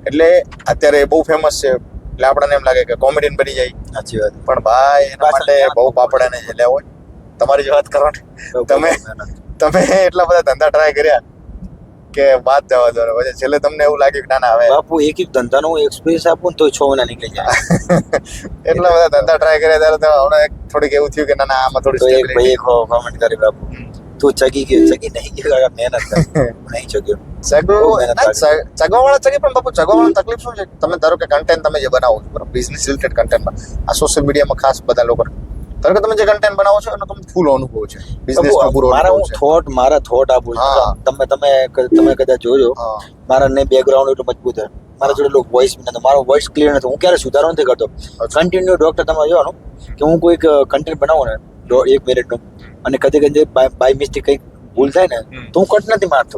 [SPEAKER 1] એટલે અત્યારે બહુ ફેમસ છે, એટલે આપણને એમ લાગે કે કોમેડિયન બની જાય.
[SPEAKER 2] સાચી વાત.
[SPEAKER 1] પણ ભાઈ એના માટે બહુ પાપડ અને જેલ્યા હોય. તમારી જે વાત કરવાની, તમે એટલા બધા ધંધા ટ્રાય કર્યા કે વાત જવા દો, પછી છેલ્લે તમને એવું લાગ્યું કે ના હવે
[SPEAKER 2] બાપુ એક ધંધાનો એક્સપિરિયન્સ આપું ને તો 6 મહિના નીકળી જાય.
[SPEAKER 1] એટલા બધા ધંધા ટ્રાય કર્યા ત્યારે તો હમણાં થોડીક એવું થયું કે ના આમાં થોડી
[SPEAKER 2] એક ભાઈ કોમેન્ટ કરી બાપુ તું ચગી નહીં ગયો, મહેનત નહીં ચગ્યો.
[SPEAKER 1] ચગવાવાળા ચગે, પણ બાપુ ચગવાવાળાની તકલીફ શું છે? તમે ધારો કે કન્ટેન્ટ તમે જે બનાવો છો બરાબર, બિઝનેસ રિલેટેડ કન્ટેન્ટમાં આ સોશિયલ મીડિયામાં ખાસ બધા લોકો ધારો કે તમે જે કન્ટેન્ટ બનાવો છો એનો તમને ફૂલ અનુભવ છે, બિઝનેસમાં પૂરો
[SPEAKER 2] મારા
[SPEAKER 1] અનુભવ
[SPEAKER 2] હું
[SPEAKER 1] છે.
[SPEAKER 2] મારા થોટ આપું છું.
[SPEAKER 1] હા.
[SPEAKER 2] તમે કદાચ જોજો
[SPEAKER 1] હા
[SPEAKER 2] મારા ને બેકગ્રાઉન્ડ એટલું મજબૂત છે, મારા જોડે વોઇસ નથી, મારો વોઇસ ક્લિયર નથી, હું ક્યારે સુધારો નથી કરતો.
[SPEAKER 1] અચ્છા.
[SPEAKER 2] કન્ટિન્યુ ડોક્ટર તમે જોવાનું કે હું કોઈક કન્ટેન્ટ બનાવું ને 1 મિનિટનું, અને કદી બાય મિસ્ટેક કંઈક ભૂલ થાય ને તો હું કટ નથી મારતો.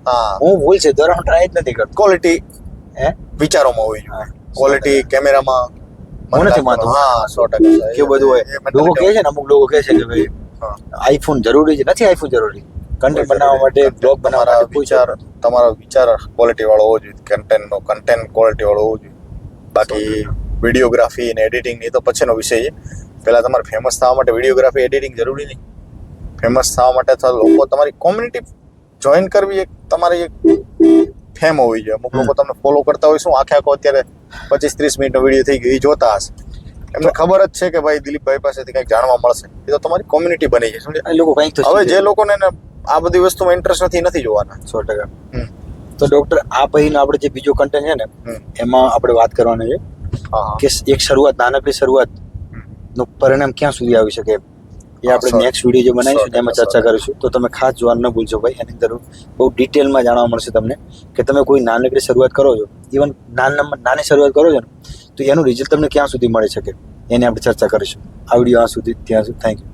[SPEAKER 1] હા
[SPEAKER 2] હું ભૂલ છે દર હું ટ્રાય જ નથી કરતો.
[SPEAKER 1] ક્વોલિટી
[SPEAKER 2] હે
[SPEAKER 1] વિચારોમાં હોવી જોઈએ,
[SPEAKER 2] હા.
[SPEAKER 1] ક્વોલિટી કેમેરામાં
[SPEAKER 2] હું નથી માનતો.
[SPEAKER 1] હા 100%
[SPEAKER 2] કેવું બધું હોય. લોકો કહે છે ને, અમુક લોકો કહે છે કે ભાઈ
[SPEAKER 1] હા.
[SPEAKER 2] આઈફોન જરૂરી છે. નથી આઈફોન જરૂરી. કન્ટેન્ટ બનાવવા માટે, બ્લોગ બનાવવા
[SPEAKER 1] તમારા
[SPEAKER 2] માટે કોઈ
[SPEAKER 1] વિચાર તમારો વિચાર ક્વોલિટી વાળો હોવો જોઈએ, કન્ટેન્ટ ક્વોલિટી વાળો હોવો જોઈએ. બાકી વિડીયોગ્રાફી અને એડિટિંગ એ તો પછીનો વિષય છે. પહેલા તમારે ફેમસ થવા માટે વિડીયોગ્રાફી એડિટિંગ જરૂરી નહીં. ફેમસ થવા માટે લોકો તમારી કોમ્યુનિટી જોઈન કરવી એક તમારી એક ફેમ હોવી જોઈએ. અમુક લોકો તમને ફોલો કરતા હોય, શું આખો અત્યારે 25-30 મિનિટનો વિડીયો થઈ ગયો એ જોતા હશે, એમને ખબર જ છે કે ભાઈ દિલીપભાઈ પાસેથી કંઈક જાણવા મળશે. એ તો તમારી કોમ્યુનિટી બની છે, સમજ્યા?
[SPEAKER 2] એ લોકો કંઈક તો
[SPEAKER 1] હવે
[SPEAKER 2] શીખે.
[SPEAKER 1] જે લોકોને ને આ બધી વસ્તુમાં ઇન્ટરેસ્ટ નથી જોવાના.
[SPEAKER 2] 100%.
[SPEAKER 1] હમ.
[SPEAKER 2] તો ડોક્ટર આ પછીનો આપણે જે બીજો કન્ટેન્ટ છે ને
[SPEAKER 1] હમ.
[SPEAKER 2] એમાં આપણે વાત કરવાની છે
[SPEAKER 1] હા
[SPEAKER 2] કે એક નાનકડી શરૂઆત નું પરિણામ ક્યાં સુધી આવી શકે, એ આપણે
[SPEAKER 1] સો-
[SPEAKER 2] નેક્સ્ટ વિડીયો જે બનાવીશું ને એમાં
[SPEAKER 1] 100%
[SPEAKER 2] ચર્ચા કરીશું. તો તમે ખાસ જોવાનું ન ભૂલશો ભાઈ. એની અંદર બહુ ડિટેલમાં જાણવા મળશે તમને કે તમે કોઈ નાનકડી શરૂઆત કરો છો, ઇવન નાની શરૂઆત કરો છો ને તો એનું રિઝલ્ટ તમને ક્યાં સુધી મળી શકે એની આપણે ચર્ચા કરીશું. આ વિડીયો આ સુધી ત્યાં સુધી થેન્ક યુ.